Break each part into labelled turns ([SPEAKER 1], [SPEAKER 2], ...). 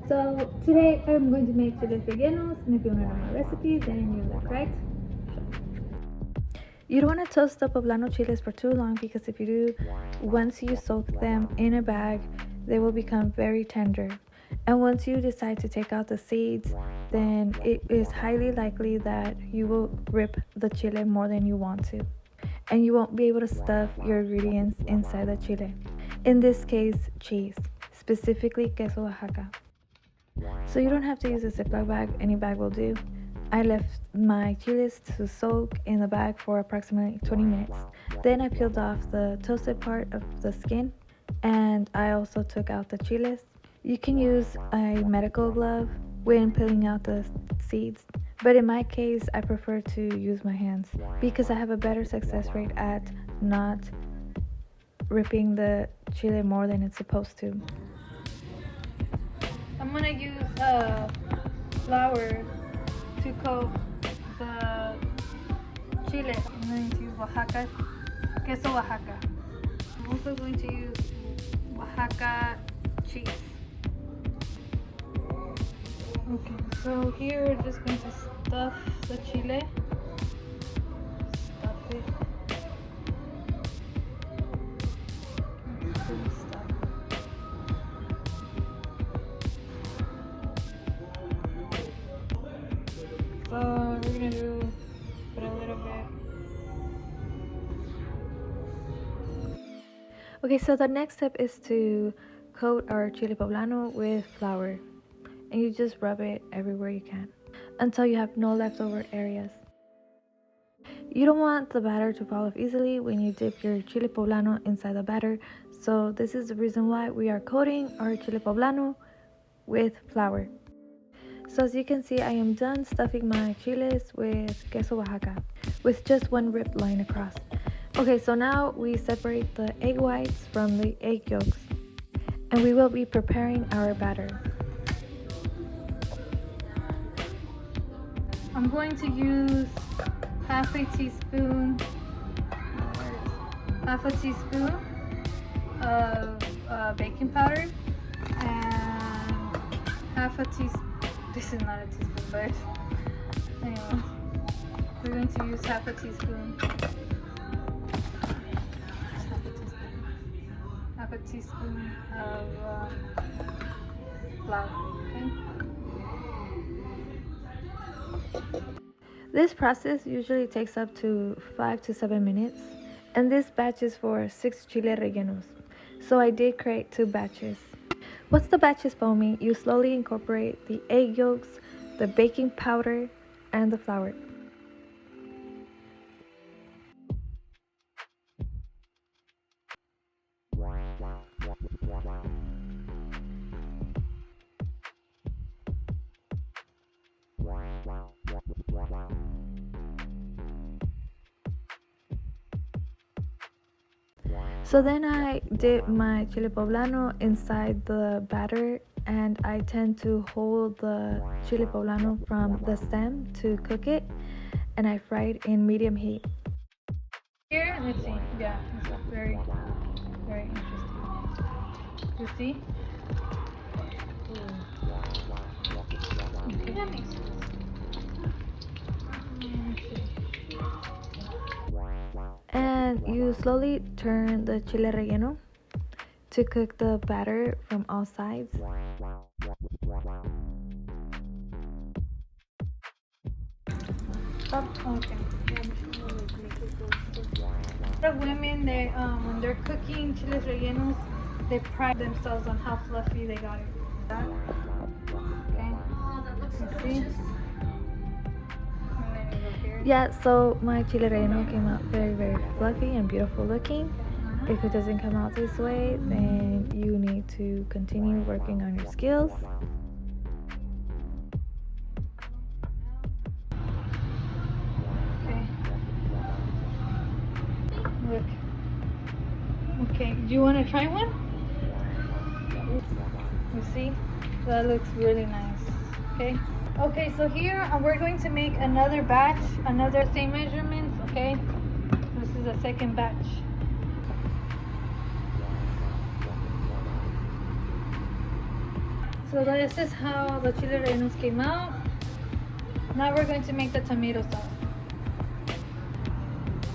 [SPEAKER 1] So today I'm going to make chiles rellenos, and if you want to know my recipe, then you look right. You don't want to toast the poblano chiles for too long because if you do, once you soak them in a bag, they will become very tender. And once you decide to take out the seeds, then it is highly likely that you will rip the chile more than you want to. And you won't be able to stuff your ingredients inside the chile. In this case, cheese, specifically QuesoOaxaca. So you don't have to use a Ziploc bag, any bag will do. I left my chiles to soak in the bag for approximately 20 minutes. Then I peeled off the toasted part of the skin and I also took out the chiles. You can use a medical glove when peeling out the seeds, but in my case I prefer to use my hands because I have a better success rate at not ripping the chile more than it's supposed to. I'm gonna use flour to coat the chile. I'm going to use QuesoOaxaca. I'm also going to use Oaxaca cheese. Okay, so here we're just going to stuff the chile. Stuff it. So we're gonna do put a little bit. Okay, so the next step is to coat our chile poblano with flour, and you just rub it everywhere you can until you have no leftover areas. You don't want the batter to fall off easily when you dip your chile poblano inside the batter, so this is the reason why we are coating our chile poblano with flour. So as you can see, I am done stuffing my chiles with QuesoOaxaca with just one ripped line across. Okay, so now we separate the egg whites from the egg yolks and we will be preparing our batter. I'm going to use half a teaspoon of baking powder and half a teaspoon. This is not a teaspoon, but anyway, we're going to use half a teaspoon of flour. Okay. This process usually takes up to 5 to 7 minutes, and this batch is for 6 Chile Rellenos. So I did create 2 batches. Once the batch is foamy, you slowly incorporate the egg yolks, the baking powder, and the flour. So then I dip my chile poblano inside the batter and I tend to hold the chile poblano from the stem to cook it, and I fry it in medium heat. Here, let's see, yeah, it's very, very interesting. You see? Okay. That makes sense. And you slowly turn the chile relleno to cook the batter from all sides. Oh, okay. A lot of women, they when they're cooking chiles rellenos, they pride themselves on how fluffy they got it. Okay. You see? Yeah, so my chile relleno came out very, very fluffy and beautiful looking. If it doesn't come out this way, then you need to continue working on your skills. Okay. Look. Okay, do you want to try one? You see? That looks really nice. Okay. Okay, so here we're going to make another batch, another same measurements, okay? This is the second batch. So So this is how the chile rellenos came out. Now we're going to make the tomato sauce.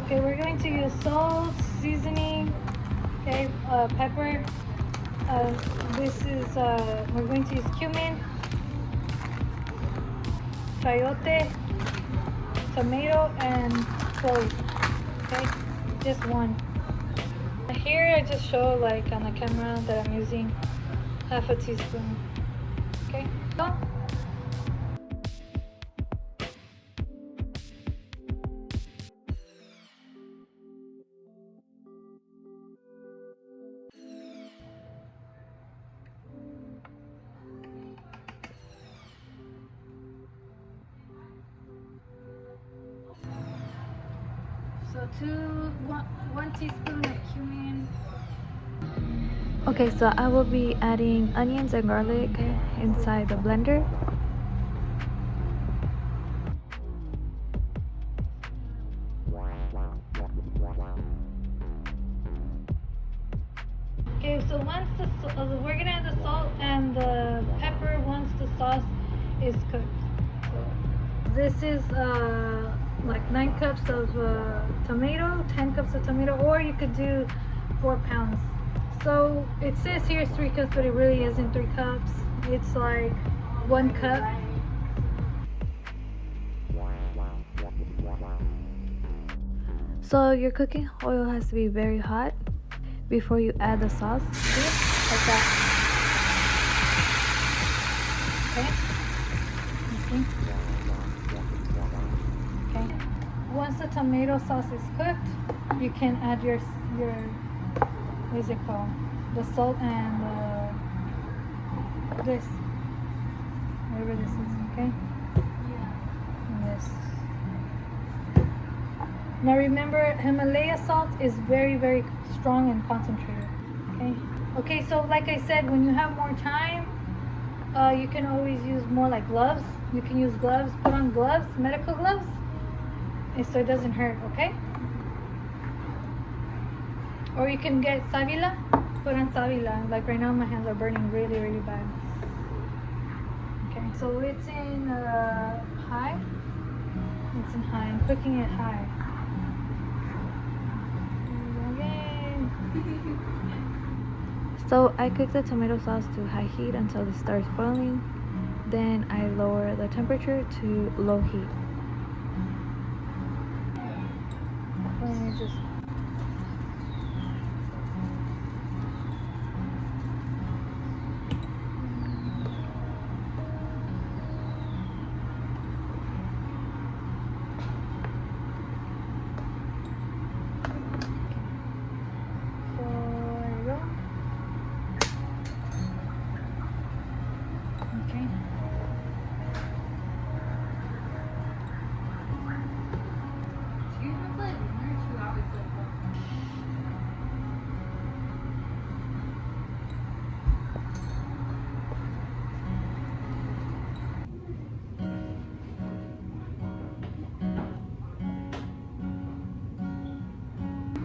[SPEAKER 1] Okay, we're going to use salt, seasoning, okay, pepper. We're going to use cumin, achiote, tomato, and clove. Okay, just one. Here I just show like on the camera that I'm using half a teaspoon. Okay. So one teaspoon of cumin. Okay, so I will be adding onions and garlic inside the blender. Okay, so we're gonna add the salt and the pepper once the sauce is cooked. So this is like 9 cups of tomato, 10 cups of tomato, or you could do 4 pounds. So it says here 3 cups, but it really isn't 3 cups. It's like 1 cup. So your cooking oil has to be very hot before you add the sauce. See? Like that. Okay. You see? Okay. Once the tomato sauce is cooked, you can add your what is it called? The salt and this. Whatever this is, okay? And this. Now remember, Himalaya salt is very, very strong and concentrated. Okay. Okay, so like I said, when you have more time, you can always use more like gloves. You can use gloves, put on gloves, medical gloves, so it doesn't hurt, okay? Or you can get savila, put on savila. Like right now my hands are burning really, really bad. Okay, so it's in high. It's in high. I'm cooking it high. So I cook the tomato sauce to high heat until it starts boiling. Then I lower the temperature to low heat. Let me just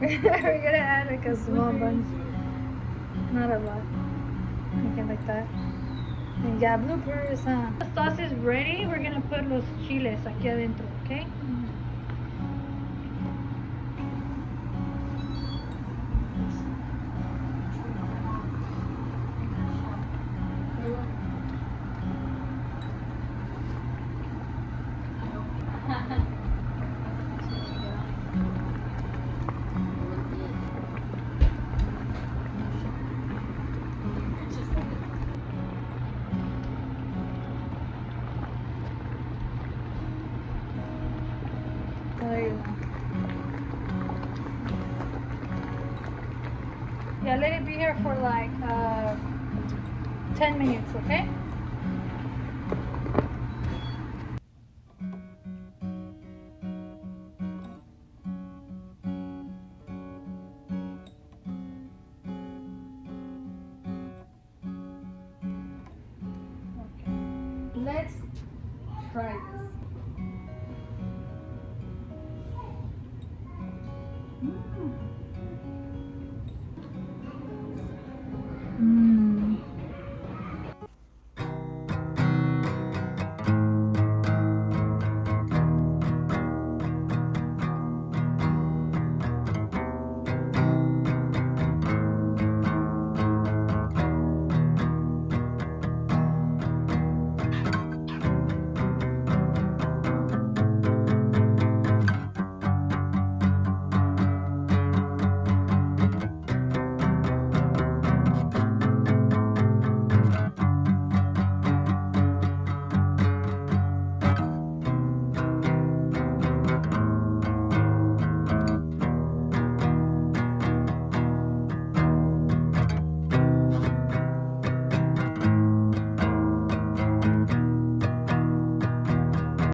[SPEAKER 1] we're gonna add like a small bunch, not a lot. Okay, like that. And yeah, bloopers, huh? The sauce is ready. We're gonna put los chiles aquí adentro, okay? Yeah, let it be here for like 10 minutes, okay? Okay. Let's try this.